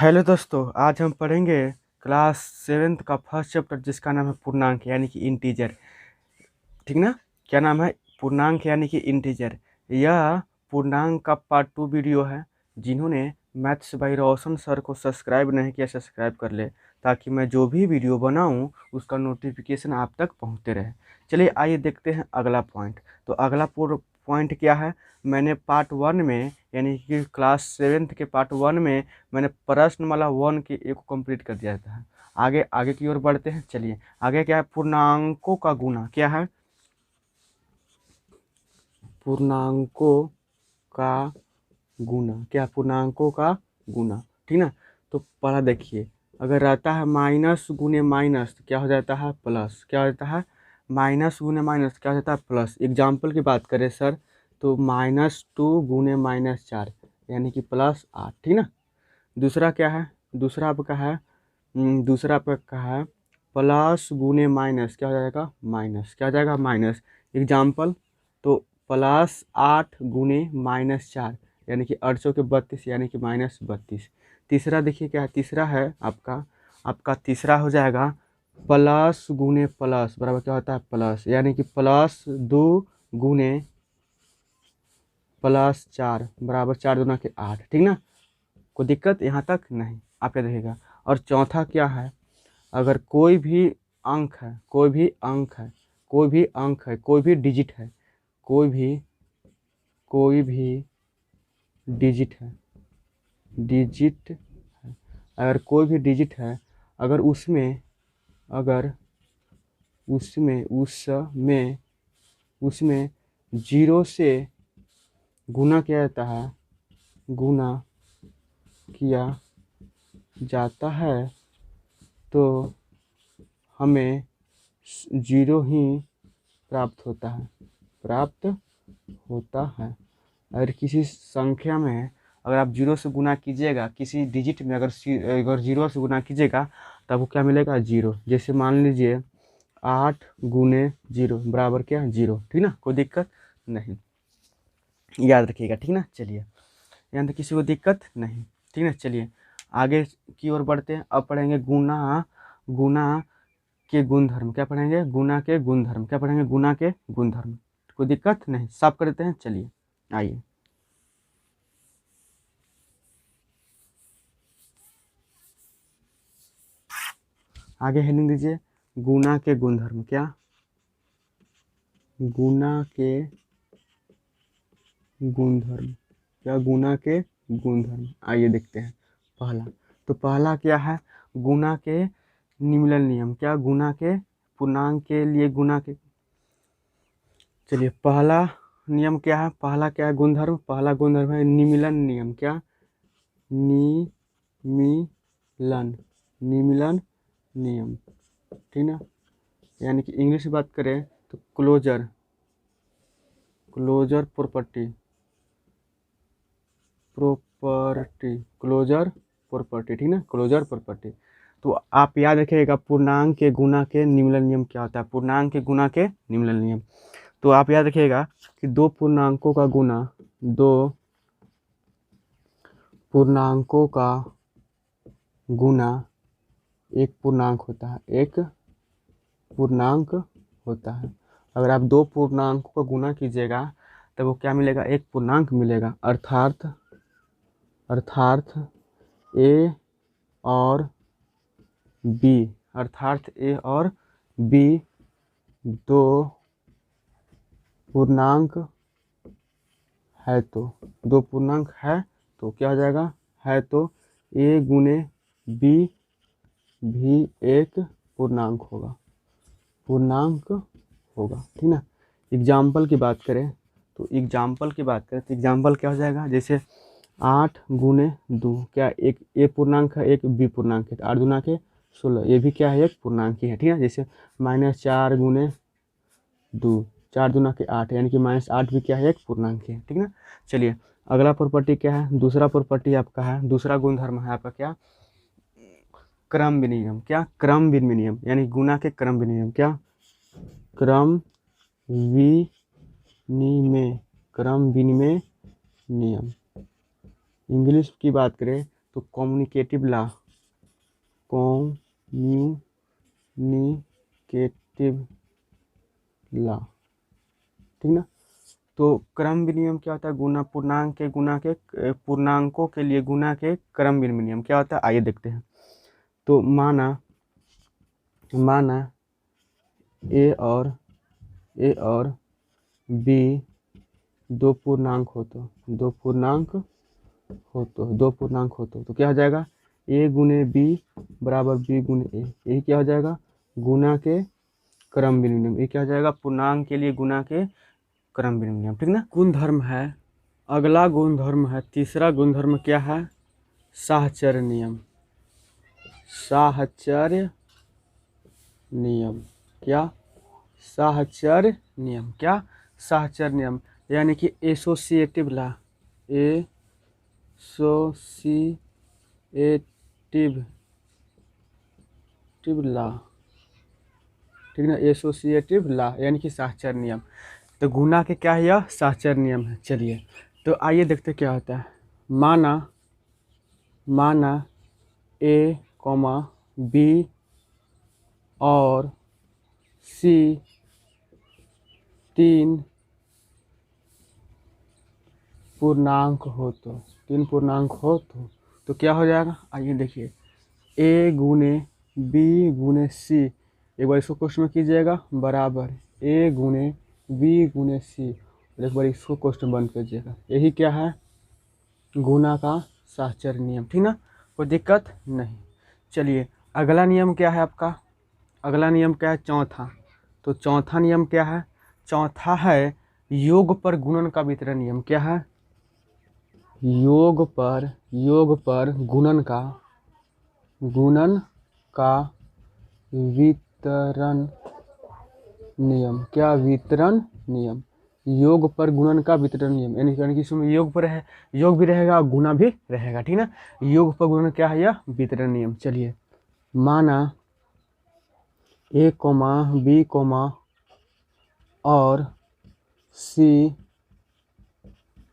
Hello दोस्तों, आज हम पढ़ेंगे क्लास सेवेंथ का फर्स्ट चैप्टर जिसका नाम है पूर्णांक यानी कि इंटीजर। ठीक ना? क्या नाम है? पूर्णांक यानी कि इंटीजर। यह पूर्णांक का पार्ट 2 वीडियो है। जिन्होंने मैथ्स बाई रोशन सर को सब्सक्राइब नहीं किया, सब्सक्राइब कर ले ताकि मैं जो भी वीडियो बनाऊं उसका नोटिफिकेशन आप तक पहुंचते रहे। चलिए आइए देखते हैं अगला पॉइंट। तो अगला पॉइंट क्या है? मैंने पार्ट 1 में यानी कि क्लास सेवेंथ के पार्ट 1 में मैंने प्रश्नमाला 1 की एक कंप्लीट कर दिया था। आगे आगे की ओर बढ़ते हैं। चलिए आगे क्या है? पूर्णांकों का गुना। क्या है? पूर्णांकों का गुना। क्या? पूर्णांकों का गुना। ठीक ना? तो पहला देखिए, अगर रहता है माइनस गुने माइनस तो क्या हो जाता है? प्लस। क्या हो जाता है? माइनस गुने माइनस क्या हो जाता है? प्लस। एग्जाम्पल की बात करें सर तो -2 गुने -4 यानी कि +8। ठीक ना? दूसरा क्या है? दूसरा आपका है दूसरा आपका है प्लस गुने माइनस क्या हो जाएगा? माइनस। क्या हो जाएगा? माइनस। एग्जाम्पल तो +8 गुने -4 यानी कि 832 यानी कि -32। तीसरा देखिए क्या है? तीसरा है आपका तीसरा हो जाएगा प्लस गुने प्लस बराबर क्या होता है? प्लस यानी कि +2 गुने +4 बराबर 4 दूना के 8। ठीक ना? कोई दिक्कत यहाँ तक नहीं? आप क्या देखिएगा। और चौथा क्या है? अगर कोई भी अंक है, कोई भी अंक है, कोई भी अंक है, कोई भी डिजिट है, कोई भी डिजिट है, डिजिट है, अगर कोई भी डिजिट है, अगर उसमें अगर उसमें उसमें उसमें जीरो से गुना किया जाता है, गुना किया जाता है तो हमें जीरो ही प्राप्त होता है, प्राप्त होता है। अगर किसी संख्या में अगर आप जीरो से गुना कीजिएगा, किसी डिजिट में अगर जीरो से गुना कीजिएगा तब वो क्या मिलेगा? जीरो। जैसे मान लीजिए 8 गुने जीरो बराबर क्या? जीरो। ठीक ना? कोई दिक्कत नहीं, याद रखिएगा। ठीक ना? चलिए यहाँ तक किसी को दिक्कत नहीं। ठीक ना? चलिए आगे की ओर बढ़ते हैं। अब पढ़ेंगे गुना गुना के गुणधर्म। क्या पढ़ेंगे? गुना के गुणधर्म। क्या पढ़ेंगे? गुना के गुणधर्म। कोई दिक्कत नहीं, सब करते हैं। चलिए आइए आगे हेडिंग दीजिए, गुना के गुणधर्म। क्या? गुना के गुणधर्म। क्या? गुना के गुणधर्म। आइए देखते हैं। पहला तो पहला क्या है? गुना के निम्नलिखित नियम। क्या? गुना के पूर्णांक के लिए गुना के। चलिए पहला नियम क्या है? पहला क्या है? गुणधर्म। पहला गुणधर्म है निमीलन नियम। क्या? निमीलन निमीलन नियम। ठीक ना? यानी कि इंग्लिश में बात करें तो closure closure property property closure property. ठीक ना? Closure property. तो आप याद रखिएगा पूर्णांक के गुना के निम्नलिखित नियम क्या होता है? पूर्णांक के गुना के निम्नलिखित नियम। तो आप याद रखिएगा कि दो पूर्णांकों का गुना, दो पूर्णांकों का गुना एक पूर्णांक होता है, एक पूर्णांक होता है। अगर आप दो पूर्णांकों का गुना कीजिएगा तब वो क्या मिलेगा? एक पूर्णांक मिलेगा। अर्थात ए और बी, अर्थात ए और बी दो पूर्णांक है तो, दो पूर्णांक है तो क्या हो जाएगा? है तो ए गुने बी भी एक पूर्णांक होगा, पूर्णांक होगा। ठीक ना? एग्जाम्पल की बात करें तो एग्जाम्पल क्या हो जाएगा? जैसे 8 गुने 2। क्या? एक ए पूर्णांक है, एक बी पूर्णांक है। 8 दूना के 16, ये भी क्या है? एक पूर्णांक ही है। ठीक है? जैसे -4 गुने 2, 4 दूना के 8 यानी कि -8 भी क्या है? एक पूर्णांक ही है। ठीक ना? चलिए अगला प्रॉपर्टी क्या है? दूसरा प्रॉपर्टी आपका है, दूसरा गुणधर्म है आपका क्या? क्रम विनिमय। क्या? क्रम विनिमय यानी गुना के क्रम विनिमय। क्या? क्रम विनिमय, क्रम विनिमय नियम। इंग्लिश की बात करें तो कम्युनिकेटिव लॉ, कम्युनिकेटिव लॉ, ठीक ना। तो क्रम विनियम क्या होता है, गुना पूर्णांक के पूर्णांकों के लिए गुना के क्रम विनियम क्या होता है, आइए देखते हैं। तो माना ए और बी दो पूर्णांक हो तो क्या हो जाएगा, ए गुने बी बराबर बी गुने ए, यही क्या हो जाएगा, गुना के क्रम विनियम। ये क्या हो जाएगा, पूर्णांक के लिए गुना के क्रम विनियम, ठीक ना। गुणधर्म है, अगला गुणधर्म है, तीसरा गुणधर्म क्या है, साहचर्य नियम। साहचर्य नियम क्या, साहचर्य नियम क्या, साहचर्य नियम यानी कि एसोसिएटिव लॉ, एसोसिएटिव लॉ, ठीक ना, एसोसिएटिव लॉ यानी कि साहचर्य नियम। तो गुना के क्या है, यह साहचर्य नियम है। चलिए तो आइए देखते क्या होता है। माना ए कॉमा बी और सी तीन पूर्णांक हो तो क्या हो जाएगा, आइए देखिए, ए गुने बी गुने सी, एक बार इसको क्वेश्चन में कीजिएगा, बराबर ए गुने बी गुने सी, एक बार इसको क्वेश्चन बंद कीजिएगा। यही क्या है, गुना का साहचर्य नियम, ठीक ना, कोई दिक्कत नहीं। चलिए अगला नियम क्या है आपका, अगला नियम क्या है, चौथा। तो चौथा नियम क्या है, चौथा है योग पर गुणन का वितरण नियम। क्या है, योग पर गुणन का वितरण नियम। क्या, वितरण नियम, योग पर गुणन का वितरण नियम, यानी कि इसमें योग पर है, योग भी रहेगा और गुना भी रहेगा, ठीक ना। योग पर गुणन क्या है, यह वितरण नियम। चलिए माना ए कोमा बी कोमा और सी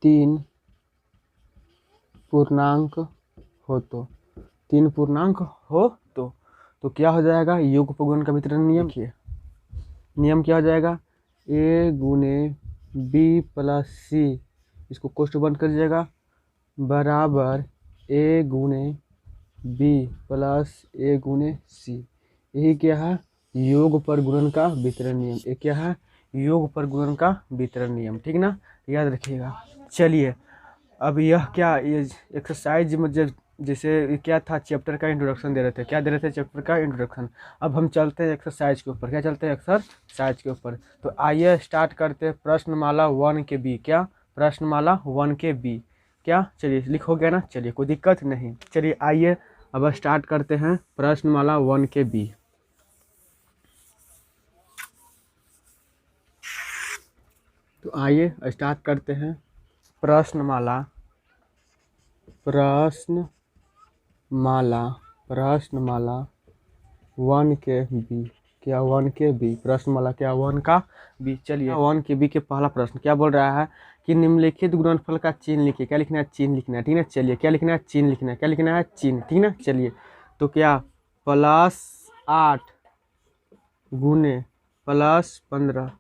तीन पूर्णांक हो तो क्या हो जाएगा, योग पर गुणन का वितरण नियम। नियम क्या हो जाएगा, ए गुने बी प्लस सी, इसको क्वेश्चन बंद कर दीजिएगा, बराबर ए गुने बी प्लस ए गुने सी। यही क्या है, योग पर गुणन का वितरण नियम। ये क्या है, योग पर गुणन का वितरण नियम, ठीक ना, याद रखिएगा। चलिए अब यह क्या, ये एक्सरसाइज में जैसे क्या था, चैप्टर का इंट्रोडक्शन दे रहे थे, क्या दे रहे थे, चैप्टर का इंट्रोडक्शन। अब हम चलते हैं एक्सरसाइज के ऊपर, क्या चलते हैं, एक्सरसाइज के ऊपर। तो आइए स्टार्ट करते हैं प्रश्नमाला 1 के बी। क्या, प्रश्नमाला 1 के बी, क्या, चलिए लिखो गया ना, चलिए कोई दिक्कत नहीं। चलिए आइए अब स्टार्ट करते हैं प्रश्नमाला 1 के बी। तो आइए स्टार्ट करते हैं प्रश्नमाला 1 के बी। क्या, 1 के बी, प्रश्नमाला क्या, 1 का बी। चलिए 1 के बी के पहला प्रश्न क्या बोल रहा है कि निम्नलिखित गुणनफल का चिन्ह लिखिए। क्या लिखना है, चिन्ह लिखना है, ठीक है। चलिए क्या लिखना है, चिन्ह लिखना है, क्या लिखना है, चिन्ह, ठीक ना। चलिए तो क्या, +8 गुने +15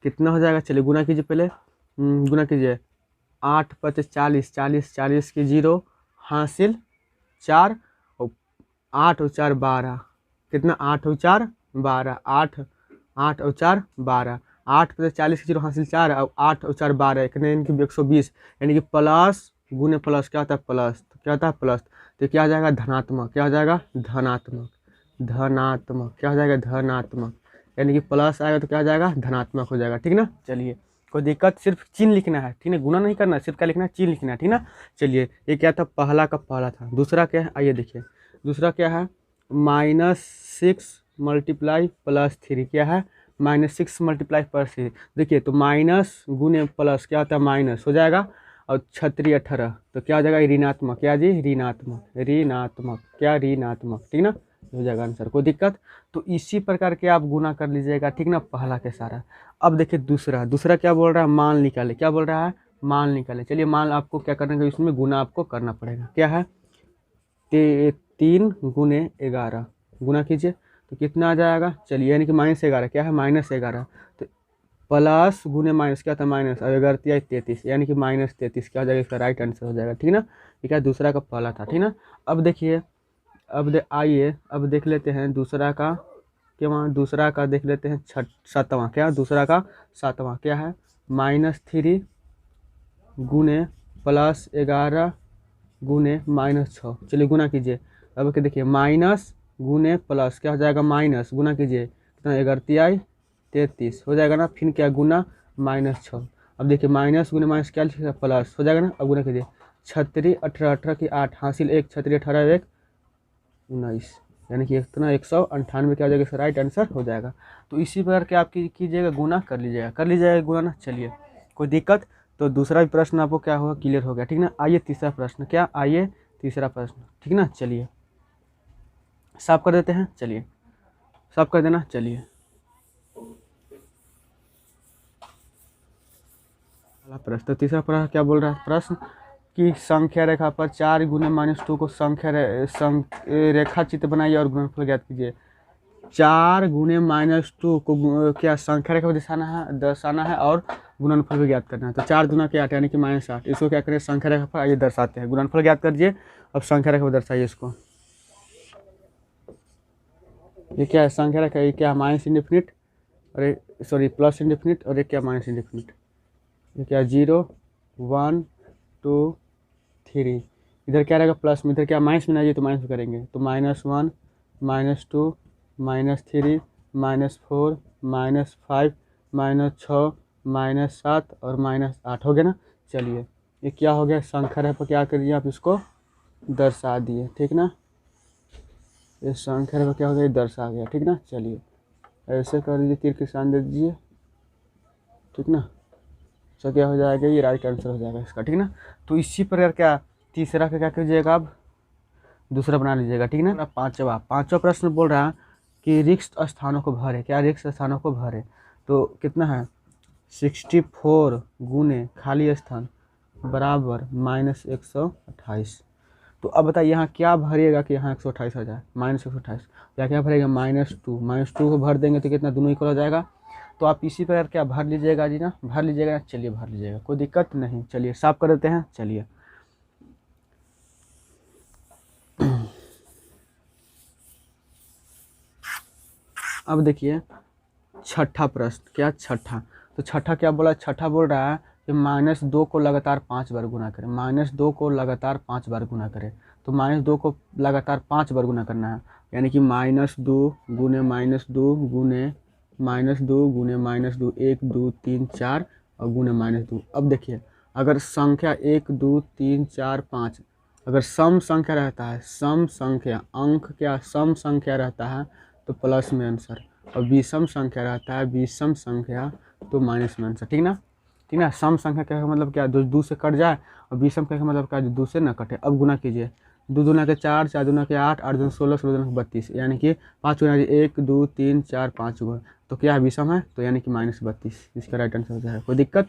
कितना हो जाएगा, चलिए गुना कीजिए, पहले गुना कीजिए, 8 × 5 = 40, 40 की 0 हासिल 4 और 8 और 4 12, कितना, 8 और 4 12, 8 और 4 12, 8 + 40 की 0 हासिल 4 और 8 और 4 12, कितने, इनकी 120, यानी कि प्लस गुने प्लस क्या होता है, प्लस, तो क्या होता है, प्लस, तो क्या हो जाएगा, धनात्मक, क्या हो जाएगा, धनात्मक, क्या हो जाएगा, धनात्मक, यानी कि प्लस आएगा तो क्या हो जाएगा, धनात्मक हो जाएगा, ठीक ना। चलिए कोई दिक्कत, सिर्फ चिन्ह लिखना है, ठीक है, गुना नहीं करना, सिर्फ क्या लिखना है, चिन्ह लिखना है, ठीक ना। चलिए ये क्या था, पहला का पहला था। दूसरा क्या है, आइए देखिए, दूसरा क्या है, -6 × +3, क्या है, -6 × +3। देखिए तो माइनस गुने प्लस क्या होता है, माइनस हो जाएगा, और 6 × 18 तो क्या हो जाएगा, ऋणात्मक, क्या जी, ऋणात्मक, क्या, ऋणात्मक, ठीक ना, हो जाएगा आंसर, कोई दिक्कत। तो इसी प्रकार के आप गुना कर लीजिएगा, ठीक ना, पहला के सारा। अब देखिए दूसरा क्या बोल रहा है, मान निकाले, क्या बोल रहा है, मान निकाले। चलिए मान आपको क्या करना है, इसमें गुना आपको करना पड़ेगा। क्या है, 3 गुने 11 गुना कीजिए तो कितना आ जाएगा, चलिए यानी कि -11 क्या है, -11 तो प्लस गुने माइनस क्या था माइनस, और 11 33 यानी कि -33 क्या हो जाएगा, इसका राइट आंसर हो जाएगा। ठीक ना, ये क्या दूसरा का पहला था। ठीक ना, अब देखिए आइए अब देख लेते हैं दूसरा का, क्या वहाँ दूसरा का देख लेते हैं सातवां, क्या दूसरा का सातवां क्या है, -3 गुने +11 गुने -6, चलिए गुना कीजिए। अब क्या देखिए माइनस गुने प्लस क्या हो जाएगा, माइनस गुना कीजिए कितना, 11 33 हो जाएगा ना, फिर क्या गुना -6। अब देखिए माइनस गुने माइनस क्या लिखा प्लस हो जाएगा ना, अब गुना कीजिए 36 18 18 की 8 हासिल 1 36 18 1 19 यानी कि कितना 198 क्या हो जाएगा, इसका राइट आंसर हो जाएगा। तो इसी प्रकार के आप कीजिएगा गुना कर लीजिएगा गुना ना। चलिए कोई दिक्कत, तो दूसरा भी प्रश्न आपको क्या होगा, क्लियर हो गया। ठीक ना, आइए तीसरा प्रश्न, क्या आइए तीसरा प्रश्न। ठीक ना, चलिए साफ कर देते हैं, चलिए साफ कर देना। चलिए प्रश्न, तो तीसरा प्रश्न क्या बोल रहा है, प्रश्न कि संख्या रेखा पर 4 गुने -2 को रेखा चित्र बनाइए और गुणनफल ज्ञात कीजिए। 4 गुने -2 को क्या संख्या रेखा पर दर्शाना है और गुणनफल भी ज्ञात करना है। तो 4 दूना क्या 8 यानी कि -8, इसको क्या करें संख्या रेखा पर आइए दर्शाते हैं, गुणनफल ज्ञात करिए। अब संख्या रेखा पर दर्शाइए इसको, ये क्या है संख्या रेखा, ये क्या -इंडेफिनिट, अरे सॉरी प्लस इंडेफिनिट, और ये क्या -इंडेफिनिट, ये क्या 0 1 2 3, इधर क्या रहेगा प्लस में, इधर क्या माइनस में आइए तो माइनस में करेंगे, तो -1 -2 -3 -4 -5 -6 -7 और -8 हो गया ना। चलिए ये क्या हो गया, संख्या रेखा पर क्या करिए आप इसको दर्शा दिए। ठीक ना, ये संख्या रेखा क्या हो गया, दर्शा गया। ठीक ना, चलिए ऐसे कर दीजिए, तीर के निशान दे दीजिए। ठीक ना, तो क्या हो जाएगा, ये राइट आंसर हो जाएगा इसका। ठीक ना, तो इसी प्रकार क्या तीसरा का क्या कीजिएगा, आप दूसरा बना लीजिएगा। ठीक ना, पांचवा प्रश्न बोल रहा है कि रिक्त स्थानों को भरे, क्या रिक्त स्थानों को भरे, तो कितना है 64 गुने खाली स्थान बराबर -128। तो अब बताइए यहाँ क्या भरिएगा कि यहाँ 128 हो जाए, -128 या क्या भरेगा -2 को भर देंगे तो कितना दोनों इक्वल हो जाएगा। तो आप इसी प्रकार क्या भर लीजिएगा जी ना, भर लीजिएगा। चलिए भर लीजिएगा, कोई दिक्कत नहीं। चलिए साफ कर देते हैं। चलिए अब देखिए छठा प्रश्न, क्या छठा, तो छठा क्या बोला, छठा बोल रहा है कि -2 को लगातार 5 बार गुना करें, -2 को लगातार 5 बार गुना करें। तो -2 को लगातार 5 बार गुना करना है, यानी कि -2 गुने -2 गुने -2 गुने -2 1 2 3 4 और गुने -2। अब देखिए अगर संख्या 1 2 3 4 5 अगर सम संख्या रहता है, सम संख्या अंक क्या सम संख्या रहता है तो प्लस में आंसर, और विषम संख्या रहता है विषम संख्या तो माइनस में आंसर। ठीक ना, ठीक ना, सम संख्या का मतलब क्या, दो से कट जाए, और विषम का मतलब क्या, दो से न कटे। अब गुना कीजिए, 2 दूना के 4 4 दूना के 8 8 दूना 16 16 दूना के 32, यानी कि 5 गुना 1 2 3 4 5 गुना, तो क्या विषम है, तो यानी कि -32 इसका राइट आंसर हो जाएगा। कोई दिक्कत,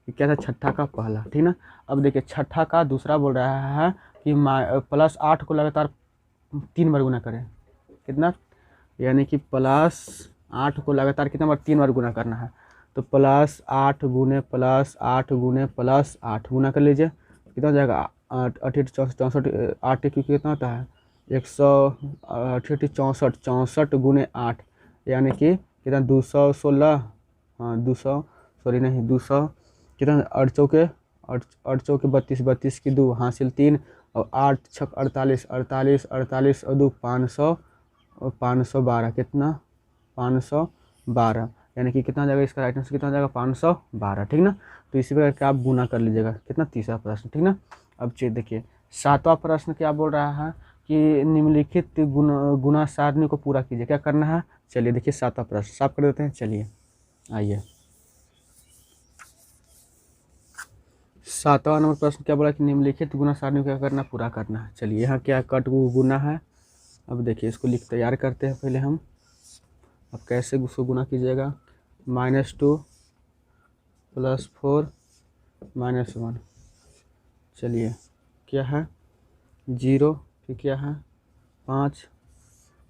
ये क्या था छठा का पहला। ठीक ना, अब देखिए छठा का दूसरा बोल रहा है कि +8 को लगातार 3 बार गुना करें, कितना, यानी कि +8 को लगातार कितना बार 3 बार गुना करना है। तो +8 गुने +8 गुने +8 गुना कर लीजिए, कितना हो जाएगा 8 8 64 8 क्योंकि कितना होता है 168 64 64 गुने 8 यानी कि कितना 216, हाँ 200 सॉरी नहीं 200 कितना 8 चौके 32 32 की 2 हासिल 3 और 8 छक 48 48 48 और 2 500 और 512 कितना 512, यानी कि कितना जाएगा इसका राइट आंसर कितना जाएगा 512। ठीक ना, तो इसी प्रकार के आप गुना कर लीजिएगा। कितना तीसरा प्रश्न। ठीक ना, अब चलिए देखिए सातवां प्रश्न क्या बोल रहा है कि निम्नलिखित गुना सारणी को पूरा कीजिए, क्या करना है। चलिए देखिए सातवां प्रश्न साफ कर देते हैं। चलिए आइए सातवां नंबर प्रश्न क्या बोला कि निम्नलिखित गुना सारणी को क्या करना, पूरा करना है। चलिए यहाँ क्या कट गुना है, अब देखिए इसको लिख तैयार करते हैं पहले हम। अब कैसे उसको गुना कीजिएगा, -2 +4 -1, चलिए क्या है 0 फिर क्या है 5,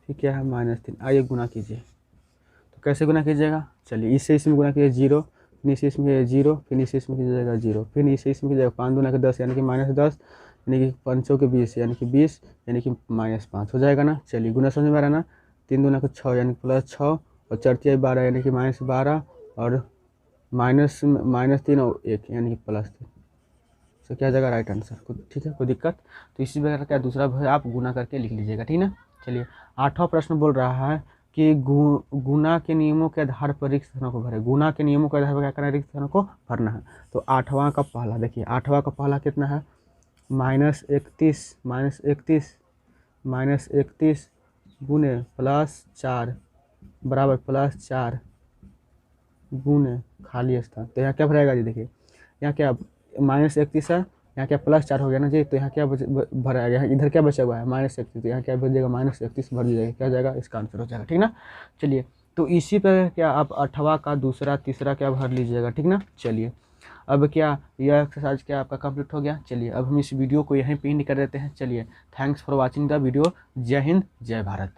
फिर क्या है -3। आइए गुना कीजिए। तो कैसे गुना कीजिएगा, चलिए इससे इसमें गुना कीजिए 0, फिर इसे इसमें कीजिए 0, फिर इसे इसमें कीजिएगा 0, फिर इसे इसमें कीजिएगा 5 दूना के 10 यानी कि -10, यानी कि 5 के 20 यानी कि 20, यानी कि -5 हो जाएगा ना। चलिए गुना समझ में आ रहा है ना। 3 दूना के 6 यानी +6 और 4 12 यानी कि -12 और -3 और 1 यानी कि +3। तो क्या जाएगा राइट आंसर। ठीक है, कोई दिक्कत। तो इसी प्रकार का दूसरा भाग आप गुना करके लिख लीजिएगा, ठीक ना। चलिए 8वां प्रश्न बोल रहा है कि गुना के नियमों के आधार पर रिक्त स्थानों को भरे। गुना के नियमों के आधार पर क्या करना है, रिक्त स्थानों को भरना है। तो 8वां का पहला देखिए, 8वां का पहला कितना है -31 गुने +4 बराबर +4 गुने खाली स्थान। तो यहाँ क्या भरेगा जी, देखिए यहाँ क्या -31 है, यहाँ क्या +4 हो गया ना जी। तो यहाँ क्या भरा गया है, इधर क्या बचा हुआ है -31, तो यहाँ क्या बच जाएगा -31 भर दीजिएगा, क्या जाएगा इसका आंसर हो जाएगा, ठीक ना। चलिए तो इसी पर क्या आप 8वां का दूसरा तीसरा क्या भर लीजिएगा, ठीक ना। चलिए अब क्या यह एक्सरसाइज क्या आपका कंप्लीट हो गया। चलिए अब हम इस वीडियो को यहीं पे एंड कर देते हैं। चलिए thanks for watching the video. जय हिंद, जय भारत।